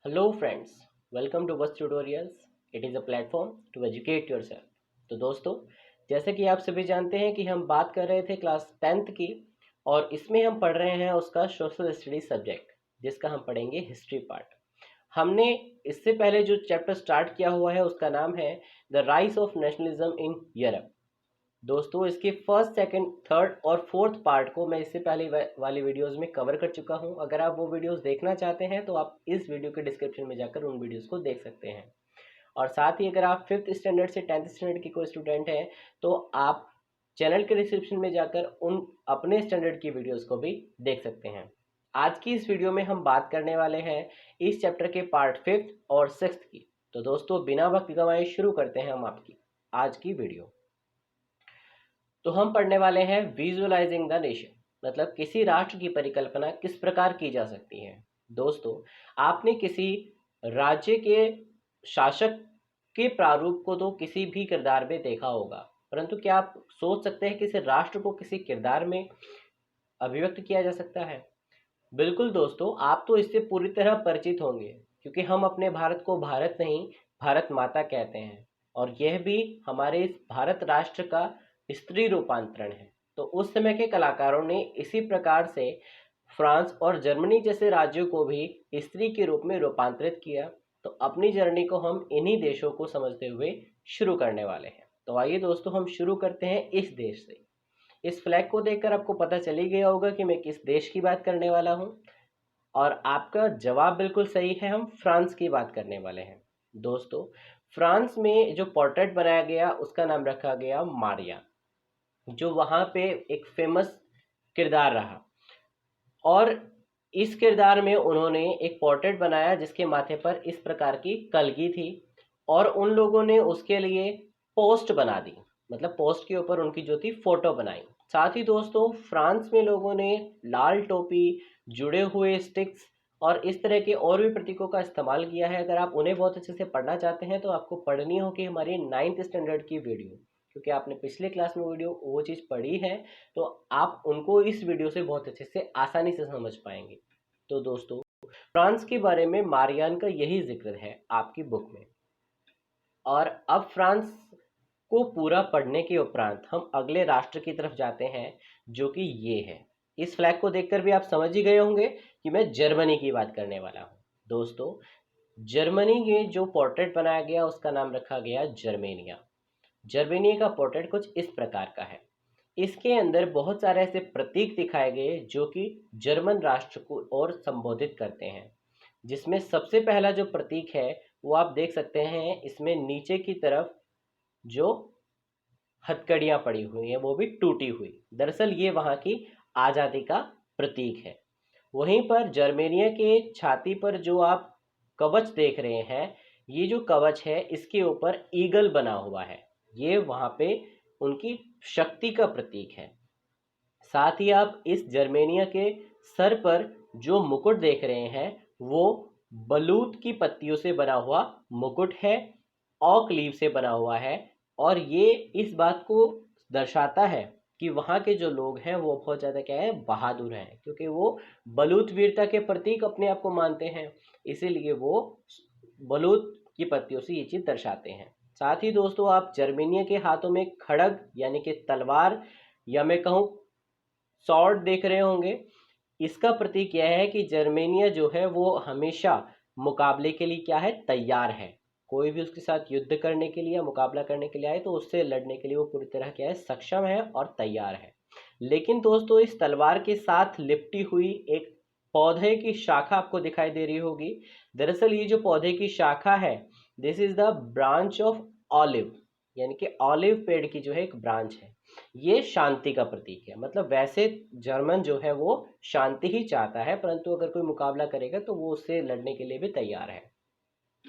Hello friends, welcome to Bus Tutorials. It is a platform to educate yourself. तो दोस्तों, जैसे कि आप सभी जानते हैं कि हम बात कर रहे थे क्लास 10th की और इसमें हम पढ़ रहे हैं उसका सोशल स्टडी सब्जेक्ट जिसका हम पढ़ेंगे हिस्ट्री पार्ट। हमने इससे पहले जो चैप्टर स्टार्ट किया हुआ है उसका नाम है the rise of nationalism in Europe. दोस्तों, इसके फर्स्ट सेकंड थर्ड और फोर्थ पार्ट को मैं इससे पहले वाली वीडियोस में कवर कर चुका हूं। अगर आप वो वीडियोस देखना चाहते हैं तो आप इस वीडियो के डिस्क्रिप्शन में जाकर उन वीडियोस को देख सकते हैं। और साथ ही अगर आप फिफ्थ स्टैंडर्ड से 10th स्टैंडर्ड की कोई स्टूडेंट हैं तो आप चैनल के डिस्क्रिप्शन में जाकर उन अपने स्टैंडर्ड की वीडियोज़ को भी देख सकते हैं। आज की इस वीडियो में हम बात करने वाले हैं इस चैप्टर के पार्ट 5th और 6th की। तो दोस्तों, बिना वक्त गंवाए शुरू करते हैं हम आपकी आज की वीडियो। तो हम पढ़ने वाले हैं विजुअलाइजिंग द नेशन, मतलब किसी राष्ट्र की परिकल्पना किस प्रकार की जा सकती है। दोस्तों, आपने किसी राज्य के शासक के प्रारूप को तो किसी भी किरदार में देखा होगा, परंतु क्या आप सोच सकते हैं कि इस राष्ट्र को किसी किरदार में अभिव्यक्त किया जा सकता है? बिल्कुल दोस्तों, आप तो इससे पूरी तरह परिचित होंगे क्योंकि हम अपने भारत को भारत नहीं, भारत माता कहते हैं और यह भी हमारे इस भारत राष्ट्र का स्त्री रूपांतरण है। तो उस समय के कलाकारों ने इसी प्रकार से फ्रांस और जर्मनी जैसे राज्यों को भी स्त्री के रूप में रूपांतरित किया। तो अपनी जर्नी को हम इन्हीं देशों को समझते हुए शुरू करने वाले हैं। तो आइए दोस्तों, हम शुरू करते हैं इस देश से। इस फ्लैग को देखकर आपको पता चल ही गया होगा कि मैं किस देश की बात करने वाला हूँ और आपका जवाब बिल्कुल सही है, हम फ्रांस की बात करने वाले हैं। दोस्तों, फ्रांस में जो पोर्ट्रेट बनाया गया उसका नाम रखा गया मारिया, जो वहाँ पे एक फेमस किरदार रहा। और इस किरदार में उन्होंने एक पोर्ट्रेट बनाया जिसके माथे पर इस प्रकार की कलगी थी और उन लोगों ने उसके लिए पोस्ट बना दी, मतलब पोस्ट के ऊपर उनकी जो थी फोटो बनाई। साथ ही दोस्तों, फ्रांस में लोगों ने लाल टोपी, जुड़े हुए स्टिक्स और इस तरह के और भी प्रतीकों का इस्तेमाल किया है। अगर आप उन्हें बहुत अच्छे से पढ़ना चाहते हैं तो आपको पढ़नी होगी हमारी 9th स्टैंडर्ड की वीडियो, क्योंकि आपने पिछले क्लास में वीडियो वो चीज़ पढ़ी है तो आप उनको इस वीडियो से बहुत अच्छे से आसानी से समझ पाएंगे। तो दोस्तों, फ्रांस के बारे में मारियान का यही जिक्र है आपकी बुक में। और अब फ्रांस को पूरा पढ़ने के उपरांत हम अगले राष्ट्र की तरफ जाते हैं, जो कि ये है। इस फ्लैग को देखकर भी आप समझ ही गए होंगे कि मैं जर्मनी की बात करने वाला हूँ। दोस्तों, जर्मनी के जो पोर्ट्रेट बनाया गया उसका नाम रखा गया जर्मेनिया। जर्मेनिया का पोर्ट्रेट कुछ इस प्रकार का है। इसके अंदर बहुत सारे ऐसे प्रतीक दिखाए गए जो कि जर्मन राष्ट्र को और संबोधित करते हैं, जिसमें सबसे पहला जो प्रतीक है वो आप देख सकते हैं। इसमें नीचे की तरफ जो हथकड़ियाँ पड़ी हुई हैं वो भी टूटी हुई, दरअसल ये वहाँ की आज़ादी का प्रतीक है। वहीं पर जर्मेनिया के छाती पर जो आप कवच देख रहे हैं, ये जो कवच है इसके ऊपर ईगल बना हुआ है, ये वहाँ पे उनकी शक्ति का प्रतीक है। साथ ही आप इस जर्मेनिया के सर पर जो मुकुट देख रहे हैं वो बलूत की पत्तियों से बना हुआ मुकुट है, ऑक लीव से बना हुआ है। और ये इस बात को दर्शाता है कि वहाँ के जो लोग हैं वो बहुत ज़्यादा क्या है, बहादुर हैं, क्योंकि वो बलूत वीरता के प्रतीक अपने आप को मानते हैं, इसीलिए वो बलूत की पत्तियों से ये चीज़ दर्शाते हैं। साथ ही दोस्तों, आप जर्मेनिया के हाथों में खड़ग यानी कि तलवार या मैं कहूँ सॉर्ड देख रहे होंगे। इसका प्रतीक यह है कि जर्मेनिया जो है वो हमेशा मुकाबले के लिए क्या है, तैयार है। कोई भी उसके साथ युद्ध करने के लिए या मुकाबला करने के लिए आए तो उससे लड़ने के लिए वो पूरी तरह क्या है, सक्षम है और तैयार है। लेकिन दोस्तों, इस तलवार के साथ लिपटी हुई एक पौधे की शाखा आपको दिखाई दे रही होगी। दरअसल ये जो पौधे की शाखा है, this is the branch of olive, यानी कि ऑलिव पेड़ की जो है एक ब्रांच है। ये शांति का प्रतीक है। मतलब वैसे जर्मन जो है वो शांति ही चाहता है, परंतु अगर कोई मुकाबला करेगा तो वो उससे लड़ने के लिए भी तैयार है।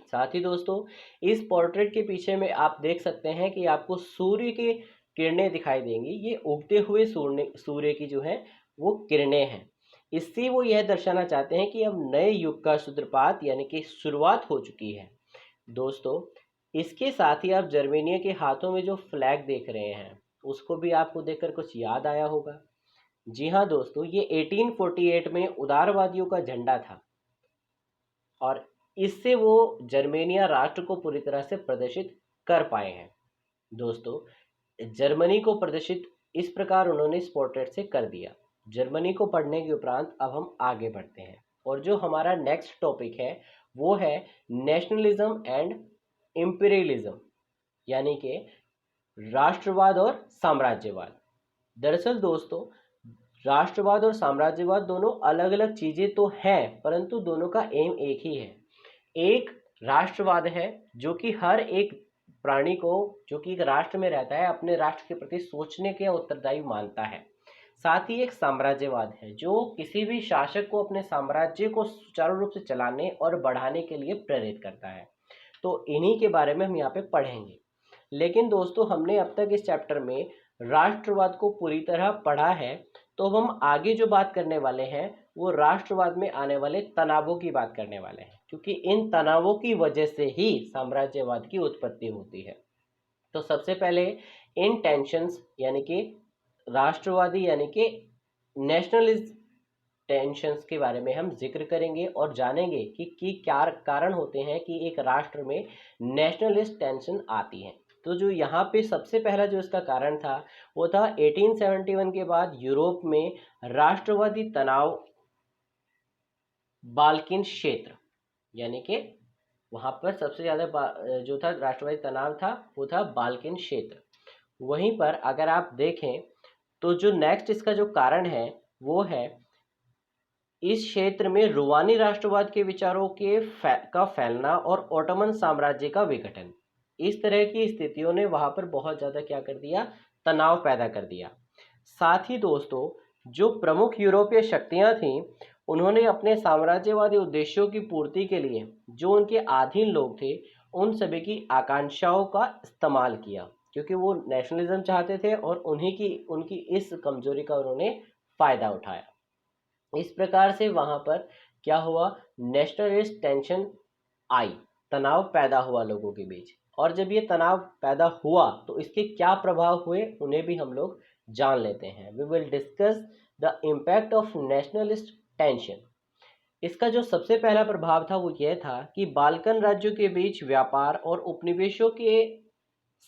साथ ही दोस्तों, इस पोर्ट्रेट के पीछे में आप देख सकते हैं कि आपको सूर्य की किरणें दिखाई देंगी। ये उगते हुए सूर्य की जो है वो किरणें हैं। इससे वो यह दर्शाना चाहते हैं कि अब नए युग का सूत्रपात यानी कि शुरुआत हो चुकी है। दोस्तों, इसके साथ ही आप जर्मेनिया के हाथों में जो फ्लैग देख रहे हैं उसको भी आपको देखकर कुछ याद आया होगा। जी हाँ दोस्तों, ये 1848 में उदारवादियों का झंडा था और इससे वो जर्मेनिया राष्ट्र को पूरी तरह से प्रदर्शित कर पाए हैं। दोस्तों, जर्मनी को प्रदर्शित इस प्रकार उन्होंने इस पोर्ट्रेट से कर दिया। जर्मनी को पढ़ने के उपरांत अब हम आगे बढ़ते हैं और जो हमारा नेक्स्ट टॉपिक है वो है नेशनलिज्म एंड इम्पीरियलिज्म, यानी कि राष्ट्रवाद और साम्राज्यवाद। दरअसल दोस्तों, राष्ट्रवाद और साम्राज्यवाद दोनों अलग अलग चीजें तो हैं, परंतु दोनों का एम एक ही है। एक राष्ट्रवाद है जो कि हर एक प्राणी को जो कि एक राष्ट्र में रहता है अपने राष्ट्र के प्रति सोचने के उत्तरदायी मानता है। साथ ही एक साम्राज्यवाद है जो किसी भी शासक को अपने साम्राज्य को सुचारू रूप से चलाने और बढ़ाने के लिए प्रेरित करता है। तो इन्हीं के बारे में हम यहाँ पे पढ़ेंगे। लेकिन दोस्तों, हमने अब तक इस चैप्टर में राष्ट्रवाद को पूरी तरह पढ़ा है, तो अब हम आगे जो बात करने वाले हैं वो राष्ट्रवाद में आने वाले तनावों की बात करने वाले हैं, क्योंकि इन तनावों की वजह से ही साम्राज्यवाद की उत्पत्ति होती है। तो सबसे पहले इन टेंशंस यानी कि राष्ट्रवादी यानी कि नेशनलिस्ट टेंशंस के बारे में हम जिक्र करेंगे और जानेंगे कि क्या कारण होते हैं कि एक राष्ट्र में नेशनलिस्ट टेंशन आती है। तो जो यहाँ पे सबसे पहला जो इसका कारण था वो था 1871 के बाद यूरोप में राष्ट्रवादी तनाव बाल्किन क्षेत्र, यानी कि वहाँ पर सबसे ज़्यादा जो था राष्ट्रवादी तनाव था वो था बाल्किन क्षेत्र। वहीं पर अगर आप देखें तो जो नेक्स्ट इसका जो कारण है वो है इस क्षेत्र में रूमानी राष्ट्रवाद के विचारों का फैलना और ओटोमन साम्राज्य का विघटन। इस तरह की स्थितियों ने वहां पर बहुत ज़्यादा क्या कर दिया, तनाव पैदा कर दिया। साथ ही दोस्तों, जो प्रमुख यूरोपीय शक्तियां थीं उन्होंने अपने साम्राज्यवादी उद्देश्यों की पूर्ति के लिए जो उनके अधीन लोग थे उन सभी की आकांक्षाओं का इस्तेमाल किया, क्योंकि वो नेशनलिज्म चाहते थे और उनकी इस कमजोरी का उन्होंने फ़ायदा उठाया। इस प्रकार से वहां पर क्या हुआ, नेशनलिस्ट टेंशन आई, तनाव पैदा हुआ लोगों के बीच। और जब ये तनाव पैदा हुआ तो इसके क्या प्रभाव हुए उन्हें भी हम लोग जान लेते हैं। We will discuss the impact of nationalist tension. इसका जो सबसे पहला प्रभाव था वो यह था कि बाल्कन राज्यों के बीच व्यापार और उपनिवेशों के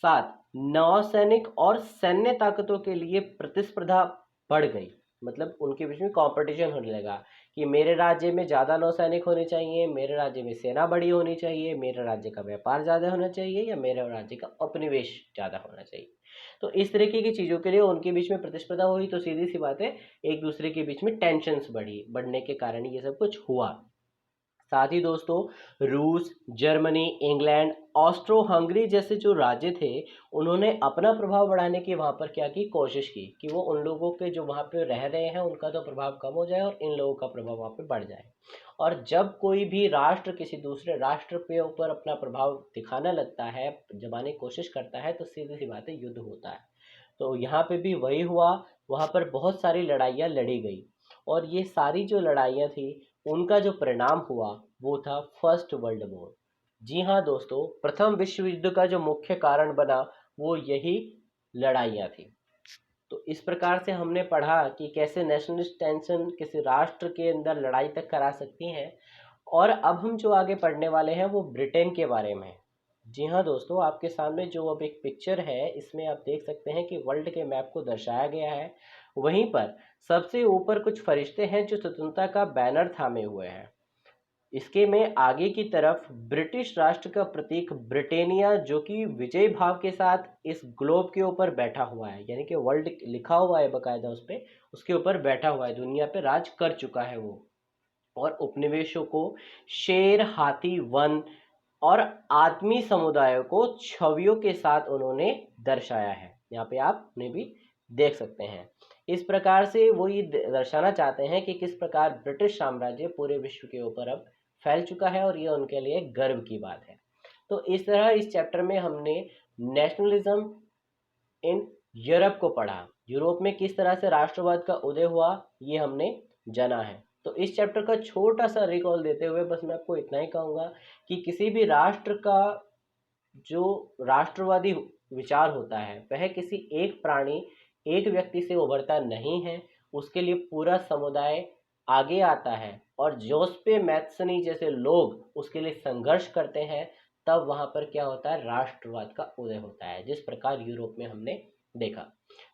साथ नौसैनिक और सैन्य ताकतों के लिए प्रतिस्पर्धा बढ़ गई। मतलब उनके बीच में कंपटीशन होने लगा कि मेरे राज्य में ज़्यादा नौसैनिक होने चाहिए, मेरे राज्य में सेना बड़ी होनी चाहिए, मेरे राज्य का व्यापार ज़्यादा होना चाहिए, या मेरे राज्य का उपनिवेश ज़्यादा होना चाहिए। तो इस तरीके की चीज़ों के लिए उनके बीच में प्रतिस्पर्धा हुई, तो सीधी सी बात है एक दूसरे के बीच में टेंशन्स बढ़ने के कारण ये सब कुछ हुआ। साथ ही दोस्तों, रूस, जर्मनी, इंग्लैंड, ऑस्ट्रो हंगरी जैसे जो राज्य थे उन्होंने अपना प्रभाव बढ़ाने की वहाँ पर क्या की कोशिश की कि वो उन लोगों के जो वहाँ पे रह रहे हैं उनका तो प्रभाव कम हो जाए और इन लोगों का प्रभाव वहाँ पे बढ़ जाए। और जब कोई भी राष्ट्र किसी दूसरे राष्ट्र पे ऊपर अपना प्रभाव दिखाने लगता है, जमाने की कोशिश करता है, तो सीधी सी बात है युद्ध होता है। तो यहाँ पे भी वही हुआ, वहाँ पर बहुत सारी लड़ाइयाँ लड़ी गई और ये सारी जो लड़ाइयाँ थी उनका जो परिणाम हुआ वो था फर्स्ट वर्ल्ड वॉर। जी हाँ दोस्तों, प्रथम विश्व युद्ध का जो मुख्य कारण बना वो यही लड़ाइयाँ थी। तो इस प्रकार से हमने पढ़ा कि कैसे नेशनलिस्ट टेंशन किसी राष्ट्र के अंदर लड़ाई तक करा सकती हैं। और अब हम जो आगे पढ़ने वाले हैं वो ब्रिटेन के बारे में है। जी हाँ दोस्तों, आपके सामने जो अब एक पिक्चर है इसमें आप देख सकते हैं कि वर्ल्ड के मैप को दर्शाया गया है। वहीं पर सबसे ऊपर कुछ फरिश्ते हैं जो स्वतंत्रता का बैनर थामे हुए हैं। इसके में आगे की तरफ ब्रिटिश राष्ट्र का प्रतीक ब्रिटेनिया जो कि विजय भाव के साथ इस ग्लोब के ऊपर बैठा हुआ है, यानी कि वर्ल्ड लिखा हुआ है बकायदा उस पर, उसके ऊपर बैठा हुआ है, दुनिया पे राज कर चुका है वो। और उपनिवेशों को शेर, हाथी, वन और आदमी समुदायों को छवियों के साथ उन्होंने दर्शाया है। यहाँ पे आप उन्हें भी देख सकते हैं। इस प्रकार से वो ये दर्शाना चाहते हैं कि किस प्रकार ब्रिटिश साम्राज्य पूरे विश्व के ऊपर अब फैल चुका है और ये उनके लिए गर्व की बात है। तो इस तरह इस चैप्टर में हमने नेशनलिज्म इन यूरोप को पढ़ा। यूरोप में किस तरह से राष्ट्रवाद का उदय हुआ ये हमने जाना है। तो इस चैप्टर का छोटा सा रिकॉल देते हुए बस मैं आपको इतना ही कहूँगा कि किसी भी राष्ट्र का जो राष्ट्रवादी विचार होता है वह किसी एक प्राणी, एक व्यक्ति से उभरता नहीं है, उसके लिए पूरा समुदाय आगे आता है और जोसेफ मैथ्सनी जैसे लोग उसके लिए संघर्ष करते हैं, तब वहाँ पर क्या होता है, राष्ट्रवाद का उदय होता है, जिस प्रकार यूरोप में हमने देखा।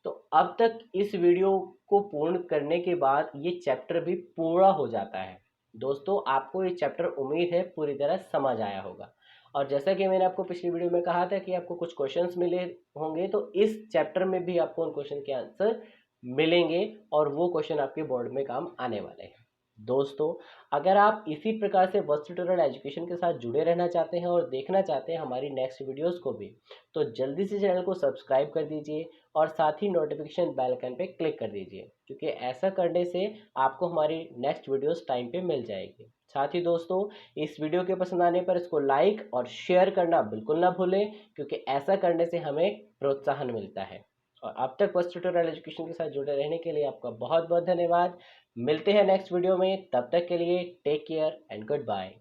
तो अब तक इस वीडियो को पूर्ण करने के बाद ये चैप्टर भी पूरा हो जाता है। दोस्तों आपको ये चैप्टर उम्मीद है पूरी तरह समझ आया होगा। और जैसा कि मैंने आपको पिछली वीडियो में कहा था कि आपको कुछ क्वेश्चंस मिले होंगे, तो इस चैप्टर में भी आपको उन क्वेश्चन के आंसर मिलेंगे और वो क्वेश्चन आपके बोर्ड में काम आने वाले हैं। दोस्तों अगर आप इसी प्रकार से वर्स्ट ट्यूटोरियल एजुकेशन के साथ जुड़े रहना चाहते हैं और देखना चाहते हैं हमारी नेक्स्ट वीडियोस को भी, तो जल्दी से चैनल को सब्सक्राइब कर दीजिए और साथ ही नोटिफिकेशन बेल आइकन पे क्लिक कर दीजिए, क्योंकि ऐसा करने से आपको हमारी नेक्स्ट वीडियोस टाइम पे मिल जाएगी। साथ ही दोस्तों इस वीडियो के पसंद आने पर इसको लाइक और शेयर करना बिल्कुल ना भूलें, क्योंकि ऐसा करने से हमें प्रोत्साहन मिलता है। और अब तक बस ट्यूटोरियल एजुकेशन के साथ जुड़े रहने के लिए आपका बहुत बहुत धन्यवाद। मिलते हैं नेक्स्ट वीडियो में, तब तक के लिए take care and good bye.